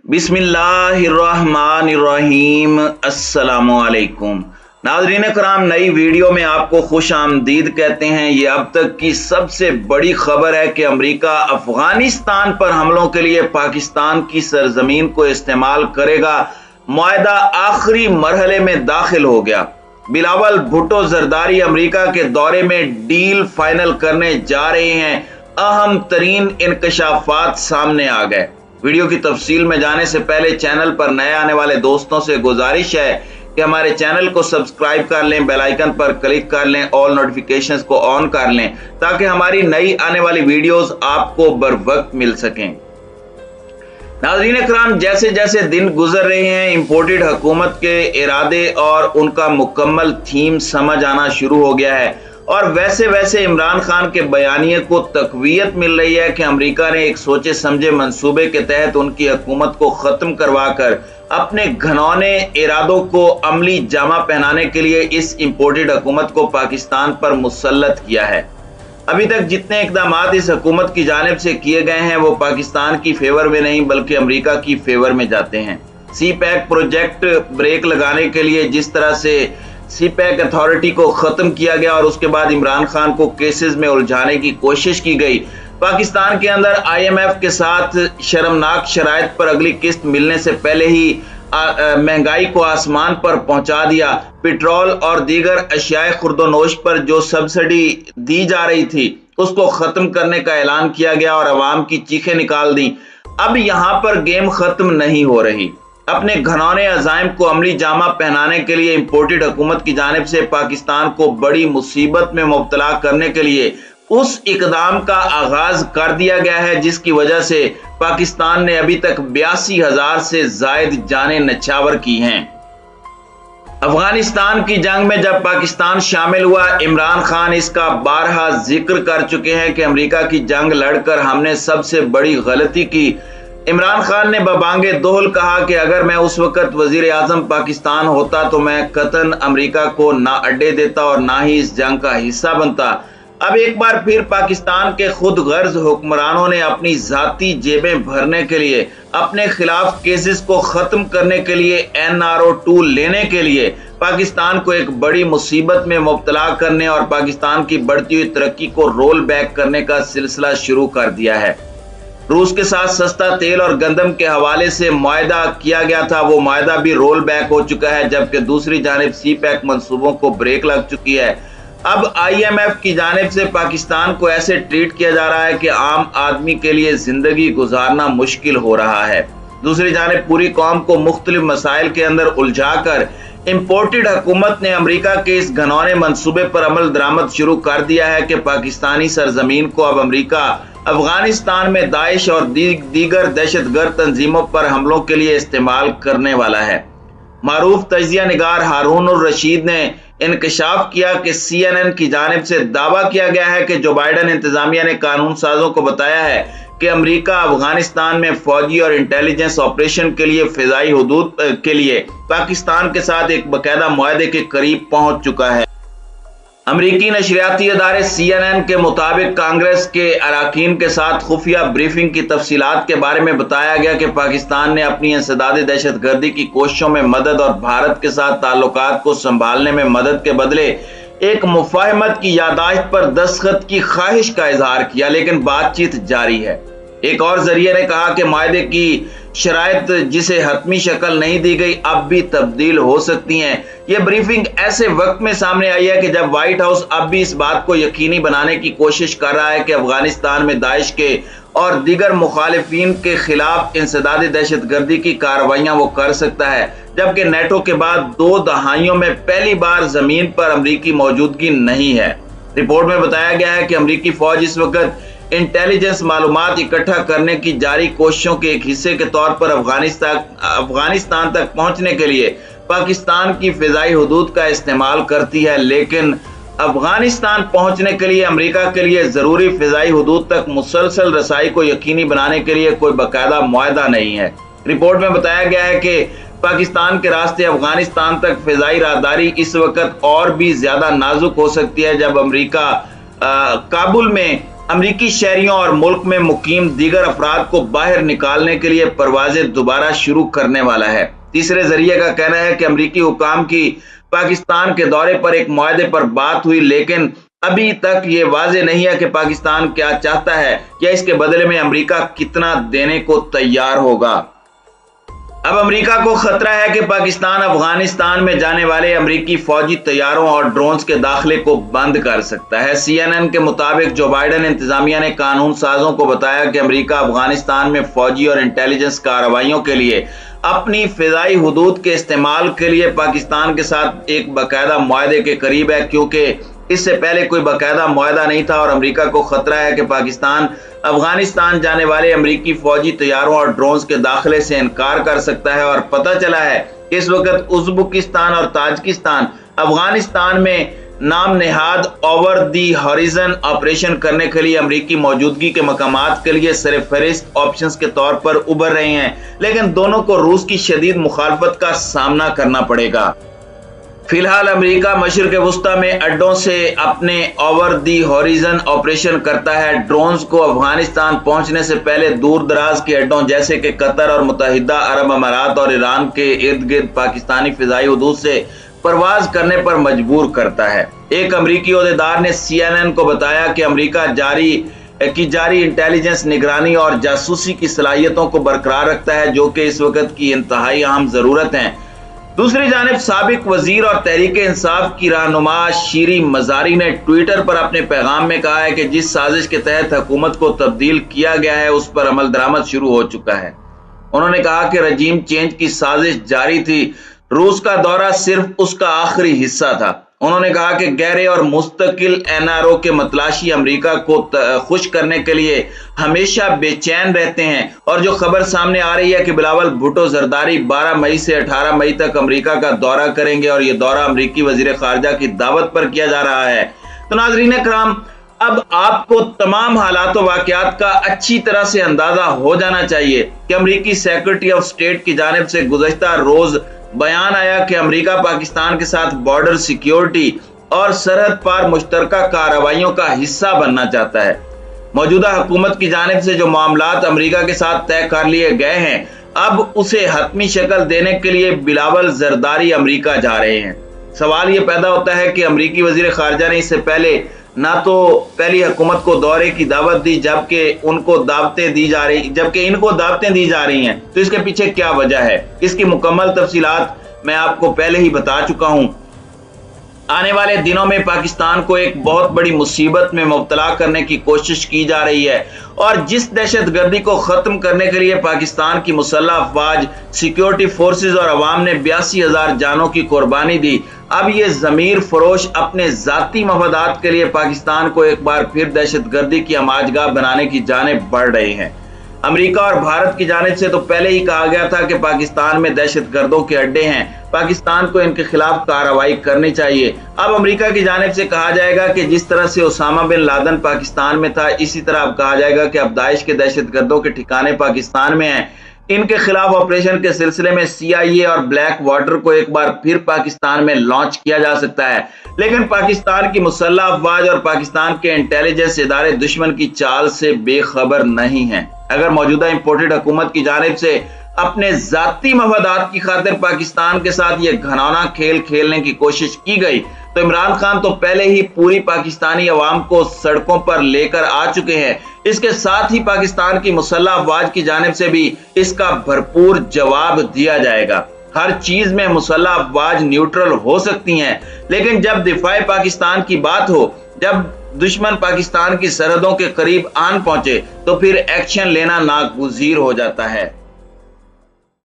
बिस्मिल्लाहिर्रहमानिर्रहीम। अस्सलामुअलैकुम नाज़रीन कराम, नई वीडियो में आपको खुश आमदीद कहते हैं। ये अब तक की सबसे बड़ी खबर है कि अमेरिका अफगानिस्तान पर हमलों के लिए पाकिस्तान की सरजमीन को इस्तेमाल करेगा। मुआहदा आखिरी मरहले में दाखिल हो गया। बिलावल भुट्टो जरदारी अमेरिका के दौरे में डील फाइनल करने जा रहे हैं। अहम तरीन इंकशाफात सामने आ गए। वीडियो की तफसील में जाने से पहले चैनल पर नए आने वाले दोस्तों से गुजारिश है कि हमारे चैनल को सब्सक्राइब कर लें, बेल आइकन पर क्लिक कर लें, ऑल नोटिफिकेशंस को ऑन कर लें ताकि हमारी नई आने वाली वीडियोस आपको बर वक्त मिल सकें। नाज़रीन इकराम, जैसे जैसे दिन गुजर रहे हैं, इंपोर्टेड हुकूमत के इरादे और उनका मुकम्मल थीम समझ आना शुरू हो गया है और वैसे वैसे इमरान खान के बयानिए को तकवीयत मिल रही है कि अमेरिका ने एक सोचे समझे मंसूबे के तहत उनकी हुकूमत को ख़त्म करवाकर अपने घनौने इरादों को अमली जामा पहनाने के लिए इस इंपोर्टेड हुकूमत को पाकिस्तान पर मुसल्लत किया है। अभी तक जितने इकदाम इस हुकूमत की जानिब से किए गए हैं वो पाकिस्तान की फेवर में नहीं बल्कि अमेरिका की फेवर में जाते हैं। सी पैक प्रोजेक्ट ब्रेक लगाने के लिए जिस तरह से सी पैक अथॉरिटी को खत्म किया गया और उसके बाद इमरान खान को केसेस में उलझाने की कोशिश की गई, पाकिस्तान के अंदर IMF के साथ शर्मनाक शराइत पर अगली किस्त मिलने से पहले ही महंगाई को आसमान पर पहुंचा दिया। पेट्रोल और दीगर अशियाए खुर्दोनोश पर जो सब्सिडी दी जा रही थी उसको खत्म करने का ऐलान किया गया और अवाम की चीखें निकाल दी। अब यहां पर गेम खत्म नहीं हो रही। अपने घनौने अज़ाइम को अमली जामा पहनाने के लिए इंपोर्टेड हुकूमत की जानिब से पाकिस्तान को बड़ी मुसीबत में मुब्तला करने के लिए उस इकदाम का आगाज कर दिया गया है जिसकी वजह से पाकिस्तान ने अभी तक 82,000 से जायद जानें नछावर की हैं। अफगानिस्तान की जंग में जब पाकिस्तान शामिल हुआ, इमरान खान इसका बारहा जिक्र कर चुके हैं कि अमेरिका की जंग लड़कर हमने सबसे बड़ी गलती की। इमरान खान ने बबांगे दोहल कहा कि अगर मैं उस वक्त वजीर आजम पाकिस्तान होता तो मैं कतन अमेरिका को ना अड्डे देता और ना ही इस जंग का हिस्सा बनता। अब एक बार फिर पाकिस्तान के खुद गर्ज हुक्मरानों ने अपनी जाती जेबें भरने के लिए, अपने खिलाफ केसेस को खत्म करने के लिए, NRO 2 लेने के लिए पाकिस्तान को एक बड़ी मुसीबत में मुब्तला करने और पाकिस्तान की बढ़ती हुई तरक्की को रोल बैक करने का सिलसिला शुरू कर दिया है। रूस के साथ सस्ता तेल और गंदम के हवाले से मुआहदा किया गया था, वो मुआहदा भी रोल बैक हो चुका है, जबकि दूसरी जानिब सी पैक मंसूबों को ब्रेक लग चुकी है। अब IMF की जानिब से पाकिस्तान को ऐसे ट्रीट किया जा रहा है कि आम आदमी के लिए जिंदगी गुजारना मुश्किल हो रहा है। दूसरी जानिब पूरी कौम को मुख्तलिफ मसाइल के अंदर उलझाकर इंपोर्टेड हुकूमत ने अमेरिका के इस घनौने मंसूबे पर अमल दरामद शुरू कर दिया है कि पाकिस्तानी सरजमीन को अब अमेरिका अफगानिस्तान में दाइश और दीगर दहशतगर्द तंजीमों पर हमलों के लिए इस्तेमाल करने वाला है। मारूफ तजिया निगार हारून रशीद ने इंकशाफ किया कि CNN की जानिब से दावा किया गया है कि जो बाइडन इंतजामिया ने कानून साजों को बताया है कि अमेरिका अफगानिस्तान में फौजी और इंटेलिजेंस ऑपरेशन के लिए फिजाई हुदूद के लिए पाकिस्तान के साथ एक बाकायदा मुआहदे के करीब पहुंच चुका है। अमरीकी नशरियाती अदारे CNN के मुताबिक कांग्रेस के अराकीन के साथ खुफिया ब्रीफिंग की तफसीलात के बारे में बताया गया कि पाकिस्तान ने अपनी इंसदादी दहशतगर्दी की कोशिशों में मदद और भारत के साथ ताल्लुकात को संभालने में मदद के बदले एक मुफाहमत की यादाश्त पर दस्तखत की ख्वाहिश का इजहार किया, लेकिन बातचीत जारी है। एक और जरिए ने कहा कि मुआहदे की शराइत जिसे हतमी शक्ल नहीं दी गई अब भी तब्दील हो सकती हैं। यह ब्रीफिंग ऐसे वक्त में सामने आई है कि जब व्हाइट हाउस अब भी इस बात को यकीनी बनाने की कोशिश कर रहा है कि अफगानिस्तान में दाइश के और दीगर मुखालिफिन के खिलाफ इंसदादी दहशतगर्दी की कार्रवाइयां वो कर सकता है, जबकि नेटो के बाद 2 दहाइयों में पहली बार जमीन पर अमरीकी मौजूदगी नहीं है। रिपोर्ट में बताया गया है कि अमरीकी फौज इस वक्त इंटेलिजेंस मालूमात इकट्ठा करने की जारी कोशिशों के एक हिस्से के तौर पर अफगानिस्तान तक पहुंचने के लिए पाकिस्तान की फिजाई हुदूद का इस्तेमाल करती है, लेकिन अफगानिस्तान पहुंचने के लिए अमेरिका के लिए जरूरी फिजाई हुदूद तक मुसलसल रसाई को यकीनी बनाने के लिए कोई बाकायदा मुआहदा नहीं है। रिपोर्ट में बताया गया है कि पाकिस्तान के रास्ते अफगानिस्तान तक फिजाई राहदारी इस वक्त और भी ज्यादा नाजुक हो सकती है जब अमेरिका काबुल में अमरीकी शहरियों और मुल्क में मुकीम दीगर अफराद को बाहर निकालने के लिए परवाजें दोबारा शुरू करने वाला है। तीसरे जरिए का कहना है कि अमरीकी हुकाम की पाकिस्तान के दौरे पर एक मुआहदे पर बात हुई, लेकिन अभी तक ये वाजे नहीं है कि पाकिस्तान क्या चाहता है या इसके बदले में अमरीका कितना देने को तैयार होगा। अब अमरीका को खतरा है कि पाकिस्तान अफगानिस्तान में जाने वाले अमरीकी फौजी तैयारों और ड्रोन्स के दाखिले को बंद कर सकता है। CNN के मुताबिक जो बाइडेन इंतजामिया ने कानून साजों को बताया कि अमरीका अफगानिस्तान में फौजी और इंटेलिजेंस कार्रवाइयों के लिए अपनी फिजाई हुदूद के इस्तेमाल के लिए पाकिस्तान के साथ एक बाकायदा मुआहदे के करीब है, क्योंकि इससे पहले कोई बाकायदा मुआहदा नहीं था और अमरीका को खतरा है कि पाकिस्तान अफगानिस्तान जाने वाले अमरीकी फौजी तैयारों और ड्रोन्स के दाखिले से इनकार कर सकता है। और पता चला है कि इस वक्त उज़्बेकिस्तान और ताजिकिस्तान अफगानिस्तान में नाम Nehad over the horizon operation करने के लिए अमरीकी मौजूदगी के मकामात के लिए सरफहरिस्त ऑप्शंस के तौर पर उभर रहे हैं, लेकिन दोनों को रूस की शदीद मुखालफत का सामना करना पड़ेगा। फिलहाल अमेरिका मशरिक़ वस्ता में अड्डों से अपने ओवर दी हॉरिजन ऑपरेशन करता है। ड्रोन्स को अफगानिस्तान पहुंचने से पहले दूर दराज के अड्डों जैसे कि कतर और मुत्तहिदा अरब अमारात और ईरान के इर्द गिर्द पाकिस्तानी फिजाई हुदूद से परवाज करने पर मजबूर करता है। एक अमरीकी ओहदेदार ने CNN को बताया कि अमरीका जारी इंटेलिजेंस, निगरानी और जासूसी की सलाहियतों को बरकरार रखता है, जो कि इस वक्त की इंतहाई अहम जरूरत है। दूसरी जानिब साबिक वजीर और तहरीक इंसाफ की रहनुमा शीरी मजारी ने ट्विटर पर अपने पैगाम में कहा है कि जिस साजिश के तहत हुकूमत को तब्दील किया गया है उस पर अमल दरामद शुरू हो चुका है। उन्होंने कहा कि रजीम चेंज की साजिश जारी थी, रूस का दौरा सिर्फ उसका आखिरी हिस्सा था। उन्होंने कहा कि गहरे और मुस्तकिल NRO के मतलाशी अमेरिका को खुश करने के लिए हमेशा बेचैन रहते हैं और जो खबर सामने आ रही है कि बिलावल भुट्टो जरदारी 12 मई से 18 मई तक अमेरिका का दौरा करेंगे और ये दौरा अमेरिकी वजीर खारजा की दावत पर किया जा रहा है। तो नाज़रीन कराम, अब आपको तमाम हालात व वाक़यात का अच्छी तरह से अंदाजा हो जाना चाहिए कि अमेरिकी सेक्रेटरी ऑफ स्टेट की जानिब से गुज़श्ता रोज बयान आया कि अमेरिका पाकिस्तान के साथ बॉर्डर सिक्योरिटी और सरहद पार मुश्तरका कार्रवाइयों का हिस्सा बनना चाहता है। मौजूदा हुकूमत की जानिब से जो मामलात अमेरिका के साथ तय कर लिए गए हैं, अब उसे हतमी शक्ल देने के लिए बिलावल जरदारी अमेरिका जा रहे हैं। सवाल ये पैदा होता है कि अमेरिकी वजीर खारजा ने इससे पहले ना तो पहली हुकूमत को दौरे की दावत दी जबकि इनको दावतें दी जा रही हैं, तो इसके पीछे क्या वजह है? इसकी मुकम्मल तफसीलात मैं आपको पहले ही बता चुका हूं। आने वाले दिनों में पाकिस्तान को एक बहुत बड़ी मुसीबत में मुब्तला करने की कोशिश की जा रही है और जिस दहशतगर्दी को खत्म करने के लिए पाकिस्तान की मुसल्लह अफवाज, सिक्योरिटी फोर्सेस और अवाम ने 82,000 जानों की कुर्बानी दी, अब ये ज़मीर फरोश अपने जाती मफादात के लिए पाकिस्तान को एक बार फिर दहशतगर्दी की अमाजगाह बनाने की जानिब बढ़ रहे हैं। अमेरिका और भारत की जानिब से तो पहले ही कहा गया था कि पाकिस्तान में दहशतगर्दों के अड्डे हैं, पाकिस्तान को इनके खिलाफ कार्रवाई करनी चाहिए। अब अमेरिका की जानिब से कहा जाएगा कि जिस तरह से ओसामा बिन लादेन पाकिस्तान में था, इसी तरह अब कहा जाएगा कि अब दाइश के दहशतगर्दों के ठिकाने पाकिस्तान में हैं। इनके खिलाफ ऑपरेशन के सिलसिले में CIA और ब्लैक वाटर को एक बार फिर पाकिस्तान में लॉन्च किया जा सकता है, लेकिन पाकिस्तान की मुसल्लह अफवाज और पाकिस्तान के इंटेलिजेंस इदारे दुश्मन की चाल से बेखबर नहीं हैं। अगर मौजूदा इंपोर्टेड हुकूमत की जानिब से अपने जाती मफादात की खातिर पाकिस्तान के साथ ये घिनौना खेल खेलने की कोशिश की गई तो इमरान खान तो पहले ही पूरी पाकिस्तानी अवाम को सड़कों पर लेकर आ चुके हैं। इसके साथ ही पाकिस्तान की मुसल्लह अफवाज की जानिब से भी इसका भरपूर जवाब दिया जाएगा। हर चीज में मुसल्लह अफवाज न्यूट्रल हो सकती हैं, लेकिन जब दिफाए पाकिस्तान की बात हो, जब दुश्मन पाकिस्तान की सरहदों के करीब आन पहुंचे, तो फिर एक्शन लेना नागुज़ीर हो जाता है।